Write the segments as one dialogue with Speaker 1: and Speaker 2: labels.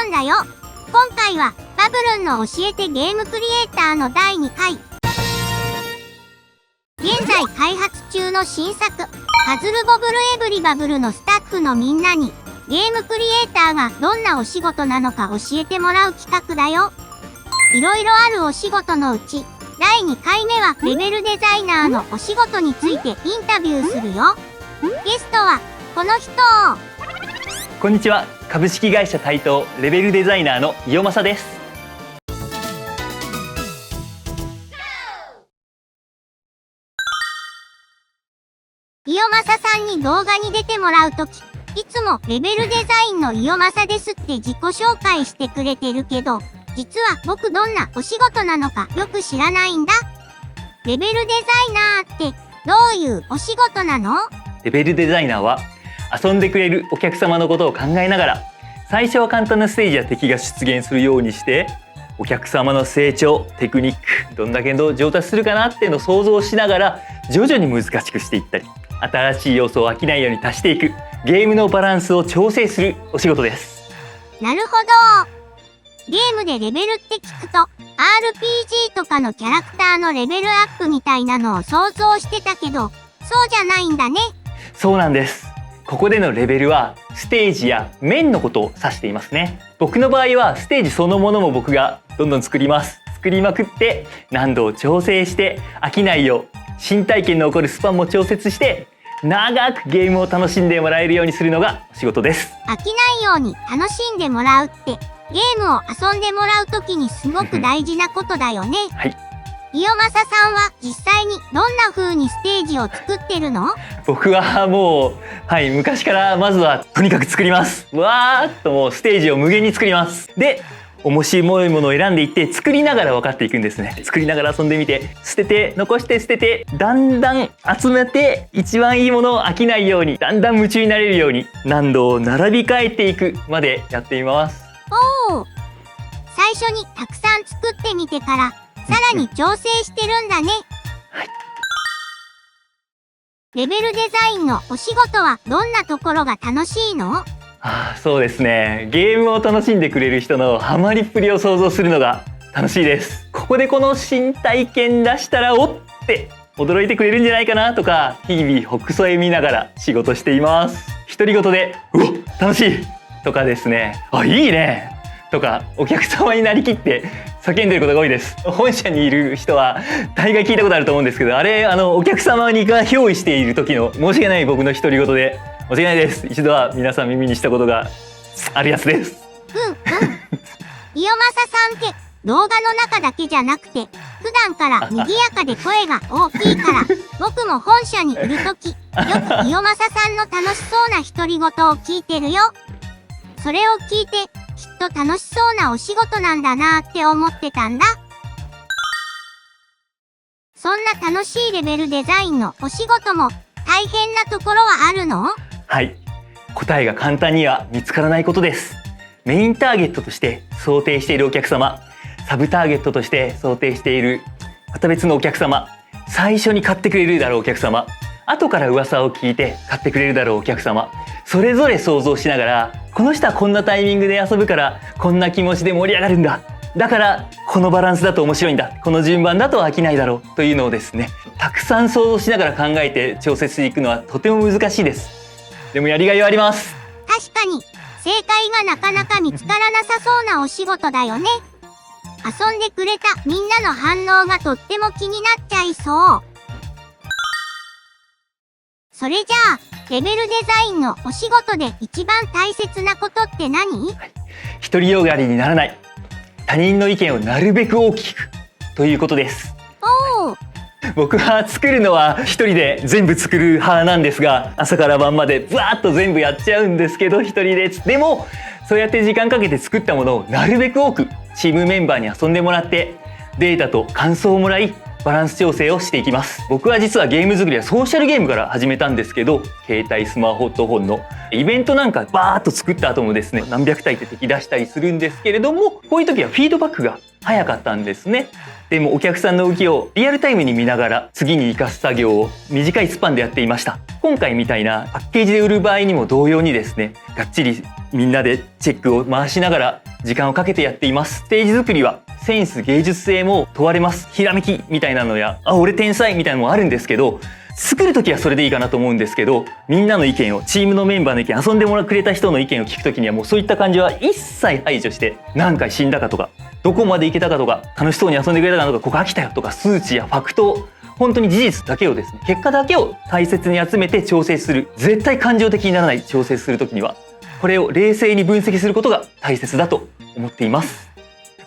Speaker 1: ルンだよ。今回はバブルンの教えてゲームクリエイターの第2回。現在開発中の新作、パズルボブルエブリバブルのスタッフのみんなに、ゲームクリエイターがどんなお仕事なのか教えてもらう企画だよ。いろいろあるお仕事のうち、第2回目はレベルデザイナーのお仕事についてインタビューするよ。ゲストはこの人。
Speaker 2: こんにちは。株式会社台東レベルデザイナーの伊予正です。
Speaker 1: 伊予正さんに動画に出てもらうとき、いつもレベルデザインの伊予正ですって自己紹介してくれてるけど、実は僕どんなお仕事なのかよく知らないんだ。レベルデザイナーってどういうお仕事なの？
Speaker 2: レベルデザイナーは遊んでくれるお客様のことを考えながら、最初は簡単なステージや敵が出現するようにして、お客様の成長、テクニック、どんだけ上達するかなっていうのを想像しながら徐々に難しくしていったり、新しい要素を飽きないように足していく、ゲームのバランスを調整するお仕事です。
Speaker 1: なるほど。ゲームでレベルって聞くと RPG とかのキャラクターのレベルアップみたいなのを想像してたけど、そうじゃないんだね。
Speaker 2: そうなんです。ここでのレベルはステージや面のことを指していますね。僕の場合はステージそのものも僕がどんどん作ります。作りまくって難度を調整して飽きないよう、新体験の起こるスパンも調節して長くゲームを楽しんでもらえるようにするのが仕事です。
Speaker 1: 飽きないように楽しんでもらうってゲームを遊んでもらうときにすごく大事なことだよね。
Speaker 2: はい。
Speaker 1: 伊予正さんは実際にどんな風にステージを作ってるの？
Speaker 2: 僕はもう、昔からまずはとにかく作ります。わーっともうステージを無限に作ります。で、面白いものを選んでいって作りながら分かっていくんですね。作りながら遊んでみて、捨てて残して捨てて、だんだん集めて一番いいものを飽きないように、だんだん夢中になれるように難度を並び替えていくまでやってみます。
Speaker 1: おお、最初にたくさん作ってみてからさらに調整してるんだね。
Speaker 2: はい。
Speaker 1: レベルデザインのお仕事はどんなところが楽しいの？
Speaker 2: そうですね。ゲームを楽しんでくれる人のハマりっぷりを想像するのが楽しいです。ここでこの新体験出したらおって驚いてくれるんじゃないかなとか、日々ほくそ笑みながら仕事しています。独り言でうわ楽しいとかですね、あいいねとかお客様になりきって叫んでることが多いです。本社にいる人は大概聞いたことあると思うんですけど、あれお客様にが憑依している時の申し訳ない僕の独り言で申し訳ないです。一度は皆さん耳にしたことがあるやつです。
Speaker 1: 伊予正さんって動画の中だけじゃなくて普段から賑やかで声が大きいから僕も本社にいるときよく伊予正さんの楽しそうな独り言を聞いてるよ。それを聞いてきっと楽しそうなお仕事なんだなーって思ってたんだ。そんな楽しいレベルデザインのお仕事も大変なところはあるの？
Speaker 2: はい、答えが簡単には見つからないことです。メインターゲットとして想定しているお客様、サブターゲットとして想定しているまた別のお客様、最初に買ってくれるだろうお客様、後から噂を聞いて買ってくれるだろうお客様、それぞれ想像しながら、この人はこんなタイミングで遊ぶからこんな気持ちで盛り上がるんだ、だからこのバランスだと面白いんだ、この順番だと飽きないだろうというのをですね、たくさん想像しながら考えて調節していくのはとても難しいです。でもやりがいはあります。
Speaker 1: 確かに正解がなかなか見つからなさそうなお仕事だよね。遊んでくれたみんなの反応がとっても気になっちゃいそう。それじゃあレベルデザインのお仕事で一番大切なことって何？
Speaker 2: 独りよがりにならない、他人の意見をなるべく大きくということです。
Speaker 1: おお。
Speaker 2: 僕は作るのは一人で全部作る派なんですが、朝から晩までブワーッと全部やっちゃうんですけど一人で。でもそうやって時間かけて作ったものをなるべく多くチームメンバーに遊んでもらってデータと感想をもらい、バランス調整をしていきます。僕は実はゲーム作りはソーシャルゲームから始めたんですけど、携帯スマホフォンのイベントなんかバーッと作った後もですね、何百体って敵出したりするんですけれども、こういう時はフィードバックが早かったんですね。でもお客さんの動きをリアルタイムに見ながら次に生かす作業を短いスパンでやっていました。今回みたいなパッケージで売る場合にも同様にですね、がっちりみんなでチェックを回しながら時間をかけてやっています。ステージ作りはセンス芸術性も問われます。ひらめきみたいなのや俺天才みたいなのもあるんですけど、作る時はそれでいいかなと思うんですけど、みんなの意見を、チームのメンバーの意見、遊んでくれた人の意見を聞く時にはもうそういった感じは一切排除して、何回死んだかとかどこまでいけたかとか楽しそうに遊んでくれたかとかここ飽きたよとか数値やファクト、本当に事実だけをですね、結果だけを大切に集めて調整する。絶対感情的にならない調整する時にはこれを冷静に分析することが大切だと思っています。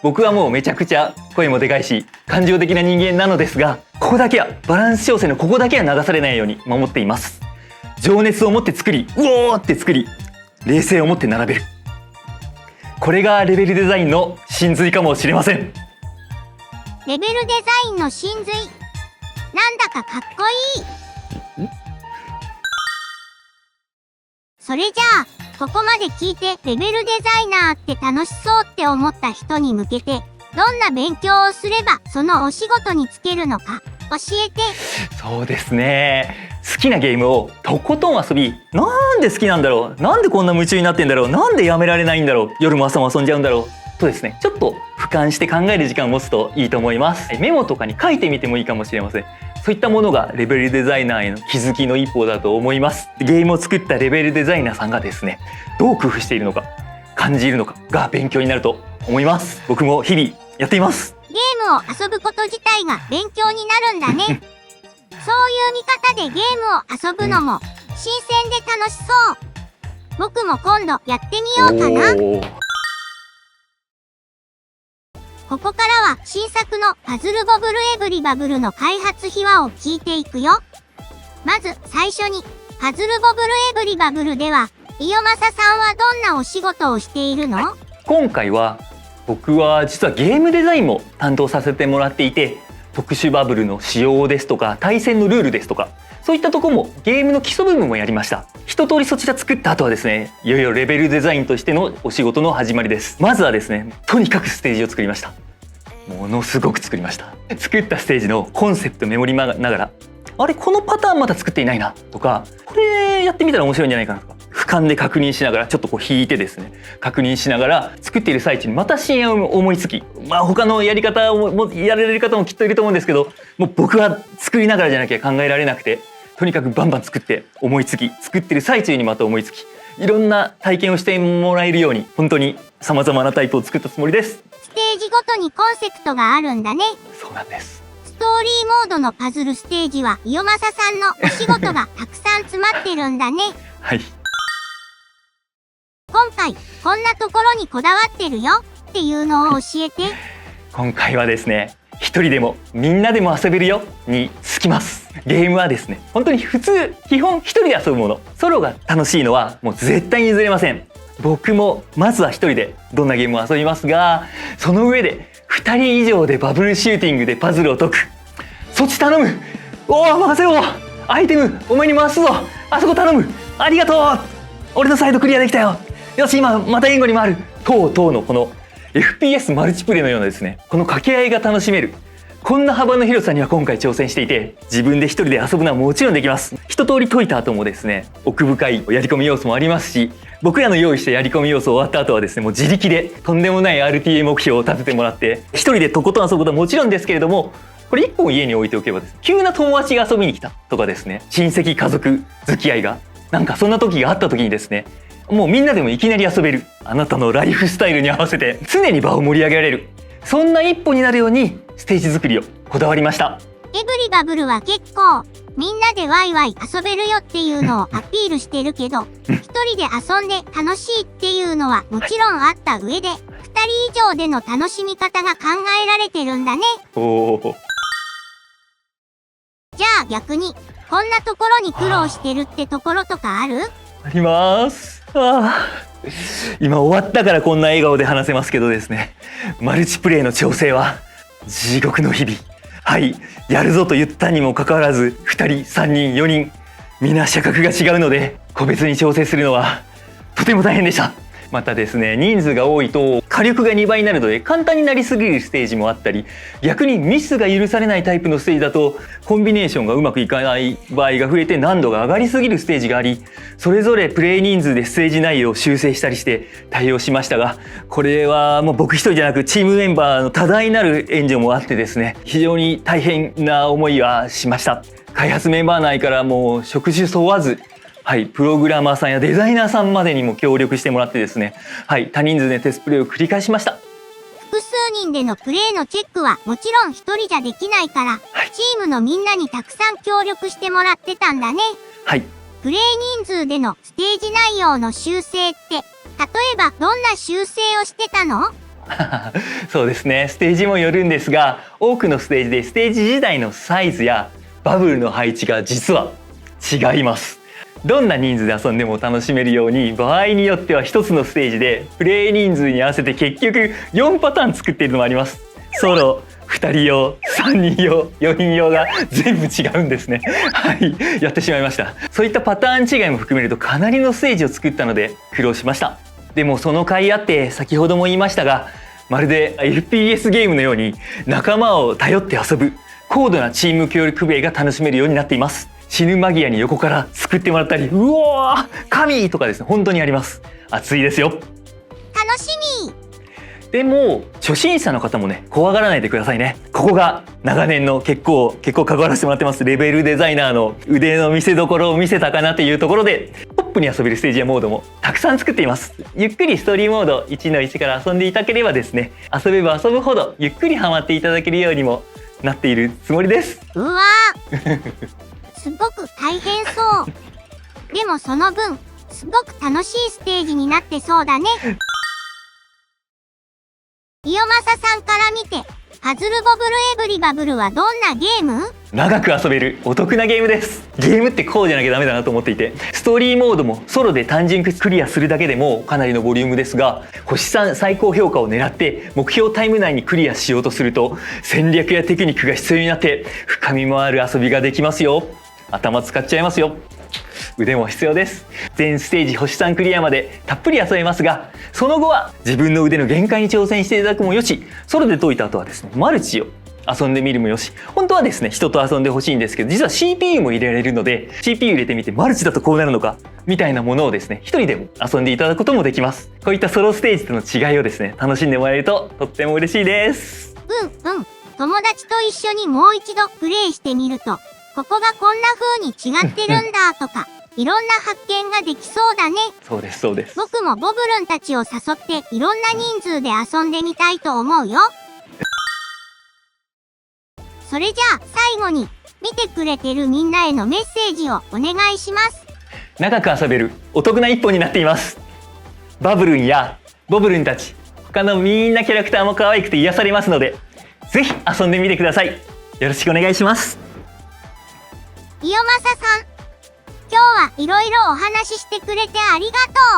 Speaker 2: 僕はもうめちゃくちゃ声もでかいし感情的な人間なのですが、ここだけはバランス調整のここだけは流されないように守っています。情熱を持って作り、うおーって作り、冷静を持って並べる。これがレベルデザインの真髄かもしれません。
Speaker 1: レベルデザインの真髄。なんだかかっこいい。それじゃあ、ここまで聞いてレベルデザイナーって楽しそうって思った人に向けて、どんな勉強をすればそのお仕事に就けるのか教えて。
Speaker 2: そうですね。好きなゲームをとことん遊び、なんで好きなんだろう、なんでこんな夢中になってんだろう、なんでやめられないんだろう、夜も朝も遊んじゃうんだろうとですね、ちょっと俯瞰して考える時間を持つといいと思います。メモとかに書いてみてもいいかもしれません。そういったものがレベルデザイナーへの気づきの一歩だと思います。ゲームを作ったレベルデザイナーさんがですね、どう工夫しているのか感じるのかが勉強になると思います。僕も日々やっています。
Speaker 1: ゲームを遊ぶこと自体が勉強になるんだね。そういう見方でゲームを遊ぶのも新鮮で楽しそう。僕も今度やってみようかな。ここからは新作のパズルボブルエブリバブルの開発秘話を聞いていくよ。まず最初に、パズルボブルエブリバブルでは、伊予正さんはどんなお仕事をしているの？
Speaker 2: 今回は僕は実はゲームデザインも担当させてもらっていて、特殊バブルの仕様ですとか対戦のルールですとか、そういったところもゲームの基礎部分もやりました。一通りそちら作った後はですね、いよいよレベルデザインとしてのお仕事の始まりです。まずはですね、とにかくステージを作りました。ものすごく作りました。作ったステージのコンセプトメモりながら、あれこのパターンまだ作っていないなとか、これやってみたら面白いんじゃないかなとか、俯瞰で確認しながら、ちょっとこう引いてですね、確認しながら作っている最中にまた新案を思いつき、他のやり方もやられる方もきっといると思うんですけど、もう僕は作りながらじゃなきゃ考えられなくて、とにかくバンバン作って思いつき、作ってる最中にまた思いつき、いろんな体験をしてもらえるように本当に様々なタイプを作ったつもりです。
Speaker 1: ステージごとにコンセプトがあるんだね。
Speaker 2: そうなんです。
Speaker 1: ストーリーモードのパズルステージは伊予正さんのお仕事がたくさん詰まってるんだね。
Speaker 2: はい。
Speaker 1: 今回こんなところにこだわってるよっていうのを教えて。
Speaker 2: 今回はですね、一人でもみんなでも遊べるよにつきます。ゲームはですね、本当に基本一人で遊ぶもの。ソロが楽しいのはもう絶対に譲れません。僕もまずは一人でどんなゲームを遊びますが、その上で2人以上でバブルシューティングでパズルを解く。そっち頼む。おお任せよう。アイテムお前に回すぞ。あそこ頼む。ありがとう。俺のサイドクリアできたよ。よし、今また援護に回る。とうとうのこの FPS マルチプレイのようなですね、この掛け合いが楽しめる、こんな幅の広さには今回挑戦していて、自分で一人で遊ぶのはもちろんできます。一通り解いた後もですね、奥深いやり込み要素もありますし、僕らの用意したやり込み要素終わった後はですね、もう自力でとんでもない RTA 目標を立ててもらって、一人でとことん遊ぶことはもちろんですけれども、これ一本家に置いておけばですね、急な友達が遊びに来たとかですね、親戚家族付き合いがなんかそんな時があった時にですね、もうみんなでもいきなり遊べる、あなたのライフスタイルに合わせて常に場を盛り上げられる、そんな一歩になるようにステージ作りをこだわりました。
Speaker 1: エブリバブルは結構みんなでワイワイ遊べるよっていうのをアピールしてるけど、一人で遊んで楽しいっていうのはもちろんあった上で、2人以上での楽しみ方が考えられてるんだね。
Speaker 2: おー。
Speaker 1: じゃあ逆にこんなところに苦労してるってところとかある？
Speaker 2: あります。今終わったからこんな笑顔で話せますけどですね、マルチプレイの調整は地獄の日々。はい、やるぞと言ったにもかかわらず2人3人4人皆社格が違うので個別に調整するのはとても大変でした。またですね、人数が多いと火力が2倍になるので簡単になりすぎるステージもあったり、逆にミスが許されないタイプのステージだとコンビネーションがうまくいかない場合が増えて難度が上がりすぎるステージがあり、それぞれプレイ人数でステージ内容を修正したりして対応しましたが、これはもう僕一人じゃなくチームメンバーの多大なる援助もあってですね、非常に大変な思いはしました。開発メンバー内からもう職種問わず、はい、プログラマーさんやデザイナーさんまでにも協力してもらってですね、はい、多人数でテストプレイを繰り返しました。
Speaker 1: 複数人でのプレイのチェックはもちろん一人じゃできないから、
Speaker 2: はい、
Speaker 1: チームのみんなにたくさん協力してもらってたんだね。
Speaker 2: はい。
Speaker 1: プレイ人数でのステージ内容の修正って、例えばどんな修正をしてたの？
Speaker 2: そうですね、ステージもよるんですが、多くのステージでステージ自体のサイズやバブルの配置が実は違います。どんな人数で遊んでも楽しめるように、場合によっては一つのステージでプレイ人数に合わせて結局4パターン作っているのもあります。ソロ、2人用、3人用、4人用が全部違うんですね。はい、やってしまいました。そういったパターン違いも含めるとかなりのステージを作ったので苦労しました。でもその甲斐あって先ほども言いましたが、まるで FPS ゲームのように仲間を頼って遊ぶ高度なチーム協力プレイが楽しめるようになっています。死ぬ間際に横から救ってもらったり、うおー神とかですね、本当にあります。熱いですよ。
Speaker 1: 楽しみ。
Speaker 2: でも初心者の方もね、怖がらないでくださいね。ここが長年の結構関わらせてもらってますレベルデザイナーの腕の見せ所を見せたかなというところで、ポップに遊べるステージやモードもたくさん作っています。ゆっくりストーリーモード 1-1 から遊んでいただければですね、遊べば遊ぶほどゆっくりハマっていただけるようにもなっているつもりです。
Speaker 1: うわーすごく大変そう。でもその分すごく楽しいステージになってそうだね。イヨマサさんから見て、パズルボブルエブリバブルはどんなゲーム？
Speaker 2: 長く遊べるお得なゲームです。ゲームってこうじゃなきゃダメだなと思っていて、ストーリーモードもソロで単純クリアするだけでもかなりのボリュームですが、星3最高評価を狙って目標タイム内にクリアしようとすると、戦略やテクニックが必要になって深みもある遊びができますよ。頭使っちゃいますよ。腕も必要です。全ステージ星3クリアまでたっぷり遊べますが、その後は自分の腕の限界に挑戦していただくもよし、ソロで解いた後はですね、マルチを遊んでみるもよし、本当はですね、人と遊んでほしいんですけど、実は CPU も入れられるので、CPU 入れてみてマルチだとこうなるのかみたいなものをですね、一人でも遊んでいただくこともできます。こういったソロステージとの違いをですね、楽しんでもらえるととっても嬉しいです。
Speaker 1: 友達と一緒にもう一度プレイしてみると、ここがこんな風に違ってるんだとかいろんな発見ができそうだね。
Speaker 2: そうですそうです。
Speaker 1: 僕もボブルンたちを誘っていろんな人数で遊んでみたいと思うよ。それじゃあ最後に見てくれてるみんなへのメッセージをお願いします。
Speaker 2: 長く遊べるお得な一本になっています。バブルンやボブルンたち、他のみんなキャラクターも可愛くて癒されますので、ぜひ遊んでみてください。よろしくお願いします。
Speaker 1: イヨマサさん、今日はいろいろお話ししてくれてありが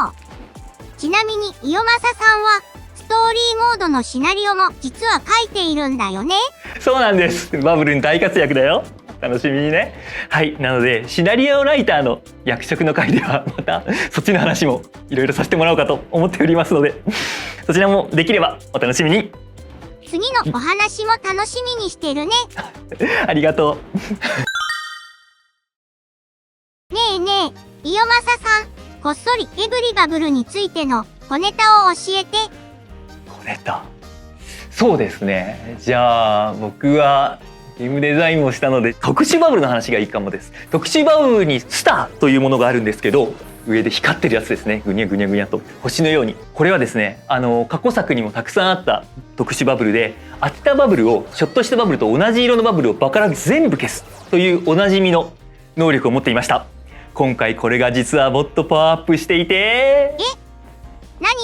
Speaker 1: とう。ちなみにイヨマサさんはストーリーモードのシナリオも実は書いているんだよね。
Speaker 2: そうなんです。バブルン大活躍だよ。楽しみにね。はい、なのでシナリオライターの役職の回ではまたそっちの話もいろいろさせてもらおうかと思っておりますので、そちらもできればお楽しみに。
Speaker 1: 次のお話も楽しみにしてるね。
Speaker 2: ありがと
Speaker 1: ねえねえ、イヨマサさん、こっそりエブリバブルについての小ネタを教えて。
Speaker 2: 小ネタ。そうですね。じゃあ僕はゲームデザインもしたので特殊バブルの話がいいかもです。特殊バブルにスターというものがあるんですけど、上で光ってるやつですね。ぐにゃぐにゃぐにゃと星のように。これはですね、過去作にもたくさんあった特殊バブルで、当てたバブルをちょっとしたバブルと同じ色のバブルを場から全部消すというおなじみの能力を持っていました。今回これが実はもっとパワーアップしていて、
Speaker 1: なに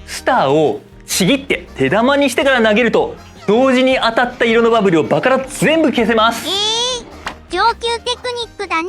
Speaker 2: スターをちぎって手玉にしてから投げると同時に当たった色のバブルを場から全部消せます。
Speaker 1: 上級テクニックだね。